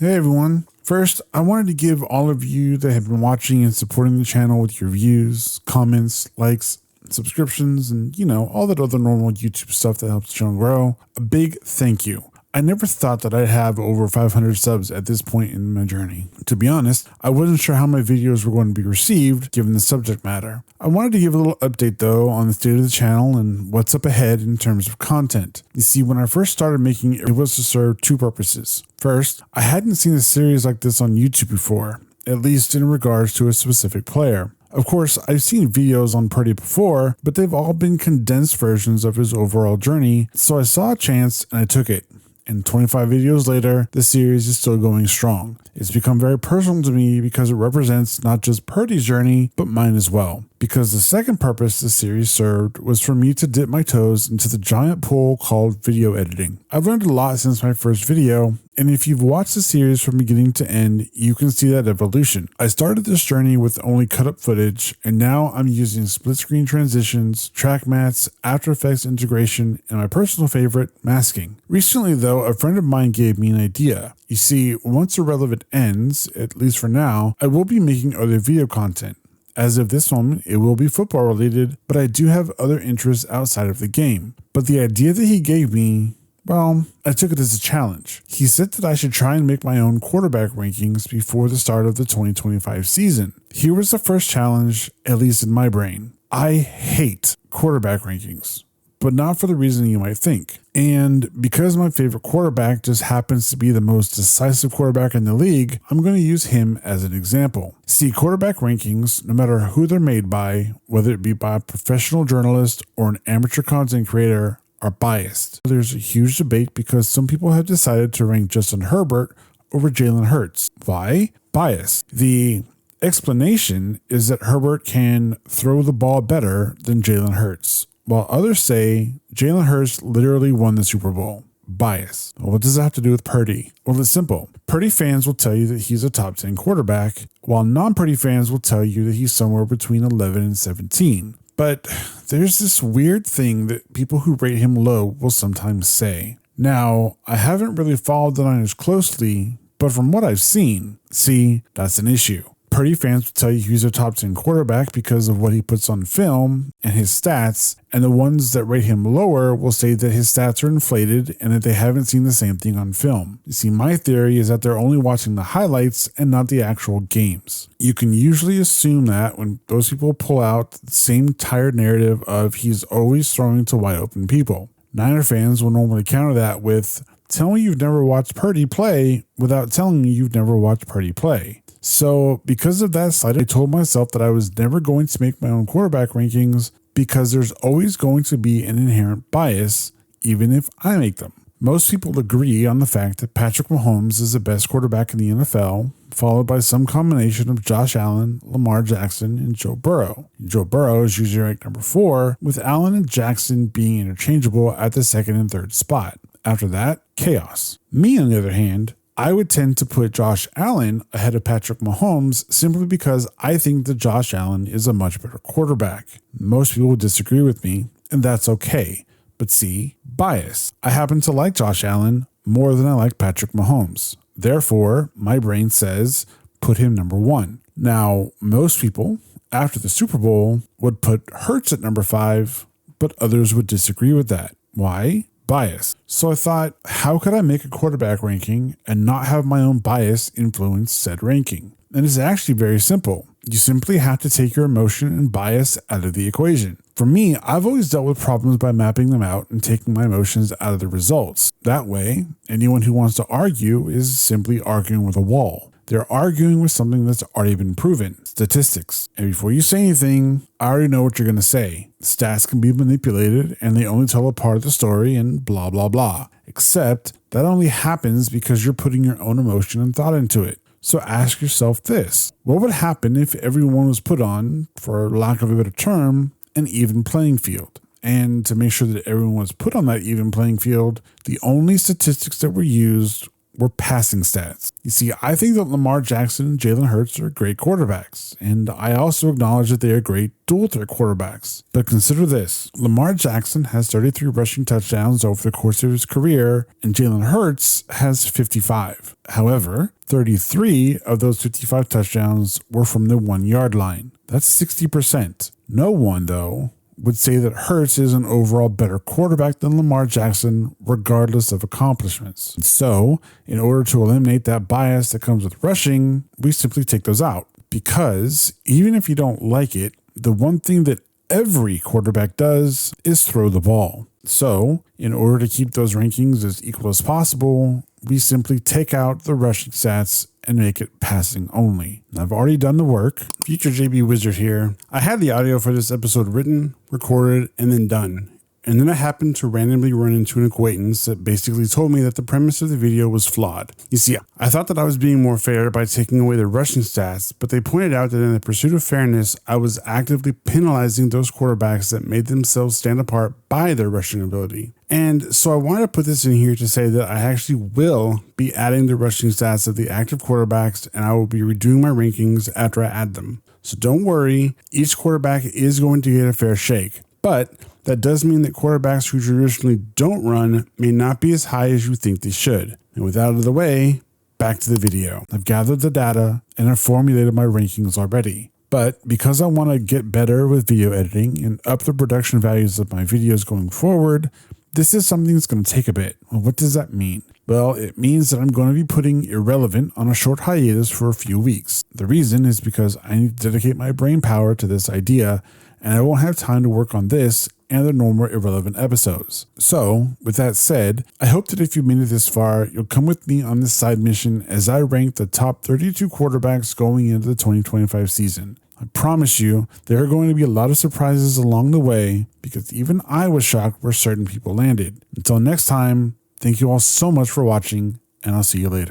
Hey everyone. First, I wanted to give all of you that have been watching and supporting the channel with your views, comments, likes, subscriptions, and all that other normal YouTube stuff that helps the channel grow, a big thank you. I never thought that I'd have over 500 subs at this point in my journey. To be honest, I wasn't sure how my videos were going to be received given the subject matter. I wanted to give a little update though on the state of the channel and what's up ahead in terms of content. You see, when I first started making it, it was to serve two purposes. First, I hadn't seen a series like this on YouTube before, at least in regards to a specific player. Of course, I've seen videos on Purdy before, but they've all been condensed versions of his overall journey, so I saw a chance and I took it. And 25 videos later, the series is still going strong. It's become very personal to me because it represents not just Purdy's journey, but mine as well. Because the second purpose the series served was for me to dip my toes into the giant pool called video editing. I've learned a lot since my first video, and if you've watched the series from beginning to end, you can see that evolution. I started this journey with only cut up footage, and now I'm using split screen transitions, track mats, After Effects integration, and my personal favorite, masking. Recently though, a friend of mine gave me an idea. You see, once Irrelevant ends, at least for now, I will be making other video content. As of this moment, it will be football related, but I do have other interests outside of the game. But the idea that he gave me, well, I took it as a challenge. He said that I should try and make my own quarterback rankings before the start of the 2025 season. Here was the first challenge, at least in my brain. I hate quarterback rankings, but not for the reason you might think. And because my favorite quarterback just happens to be the most decisive quarterback in the league, I'm going to use him as an example. See, quarterback rankings, no matter who they're made by, whether it be by a professional journalist or an amateur content creator, are biased. There's a huge debate because some people have decided to rank Justin Herbert over Jalen Hurts. Why? Bias. The explanation is that Herbert can throw the ball better than Jalen Hurts, while others say Jalen Hurts literally won the Super Bowl. Bias. Well, what does that have to do with Purdy? Well, it's simple. Purdy fans will tell you that he's a top 10 quarterback, while non-Purdy fans will tell you that he's somewhere between 11 and 17. But there's this weird thing that people who rate him low will sometimes say. Now, I haven't really followed the Niners closely, but from what I've seen, see, that's an issue. Purdy fans will tell you he's a top 10 quarterback because of what he puts on film and his stats, and the ones that rate him lower will say that his stats are inflated and that they haven't seen the same thing on film. You see, my theory is that they're only watching the highlights and not the actual games. You can usually assume that when those people pull out the same tired narrative of he's always throwing to wide open people. Niner fans will normally counter that with, tell me you've never watched Purdy play without telling me you've never watched Purdy play. So because of that slight, I told myself that I was never going to make my own quarterback rankings because there's always going to be an inherent bias, even if I make them. Most people agree on the fact that Patrick Mahomes is the best quarterback in the NFL, followed by some combination of Josh Allen, Lamar Jackson, and Joe Burrow. Joe Burrow is usually ranked number 4, with Allen and Jackson being interchangeable at the second and third spot. After that, chaos. Me, on the other hand, I would tend to put Josh Allen ahead of Patrick Mahomes simply because I think that Josh Allen is a much better quarterback. Most people would disagree with me, and that's okay. But see, bias. I happen to like Josh Allen more than I like Patrick Mahomes. Therefore, my brain says, put him number 1. Now, most people, after the Super Bowl, would put Hurts at number 5, but others would disagree with that. Why? Bias. So I thought, how could I make a quarterback ranking and not have my own bias influence said ranking? And it's actually very simple. You simply have to take your emotion and bias out of the equation. For me, I've always dealt with problems by mapping them out and taking my emotions out of the results. That way, anyone who wants to argue is simply arguing with a wall. They're arguing with something that's already been proven, statistics. And before you say anything, I already know what you're going to say. Stats can be manipulated and they only tell a part of the story and blah, blah, blah. Except that only happens because you're putting your own emotion and thought into it. So ask yourself this. What would happen if everyone was put on, for lack of a better term, an even playing field? And to make sure that everyone was put on that even playing field, the only statistics that were used were passing stats. You see, I think that Lamar Jackson and Jalen Hurts are great quarterbacks, and I also acknowledge that they are great dual threat quarterbacks. But consider this, Lamar Jackson has 33 rushing touchdowns over the course of his career, and Jalen Hurts has 55. However, 33 of those 55 touchdowns were from the 1 yard line. That's 60%. No one, though, would say that Hurts is an overall better quarterback than Lamar Jackson, regardless of accomplishments. So, in order to eliminate that bias that comes with rushing, we simply take those out. Because even if you don't like it, the one thing that every quarterback does is throw the ball. So, in order to keep those rankings as equal as possible, we simply take out the rushing stats and make it passing only. Now, I've already done the work. Future JB Wizard here. I had the audio for this episode written, recorded, and then done. And then I happened to randomly run into an acquaintance that basically told me that the premise of the video was flawed. You see, I thought that I was being more fair by taking away the rushing stats, but they pointed out that in the pursuit of fairness, I was actively penalizing those quarterbacks that made themselves stand apart by their rushing ability. And so I wanted to put this in here to say that I actually will be adding the rushing stats of the active quarterbacks, and I will be redoing my rankings after I add them. So don't worry, each quarterback is going to get a fair shake. But that does mean that quarterbacks who traditionally don't run may not be as high as you think they should. And with that out of the way, back to the video. I've gathered the data and I've formulated my rankings already. But because I want to get better with video editing and up the production values of my videos going forward, this is something that's going to take a bit. Well, what does that mean? Well, it means that I'm going to be putting Irrelevant on a short hiatus for a few weeks. The reason is because I need to dedicate my brain power to this idea, and I won't have time to work on this and the normal Irrelevant episodes. So, with that said, I hope that if you made it this far, you'll come with me on this side mission as I rank the top 32 quarterbacks going into the 2025 season. I promise you, there are going to be a lot of surprises along the way because even I was shocked where certain people landed. Until next time, thank you all so much for watching, and I'll see you later.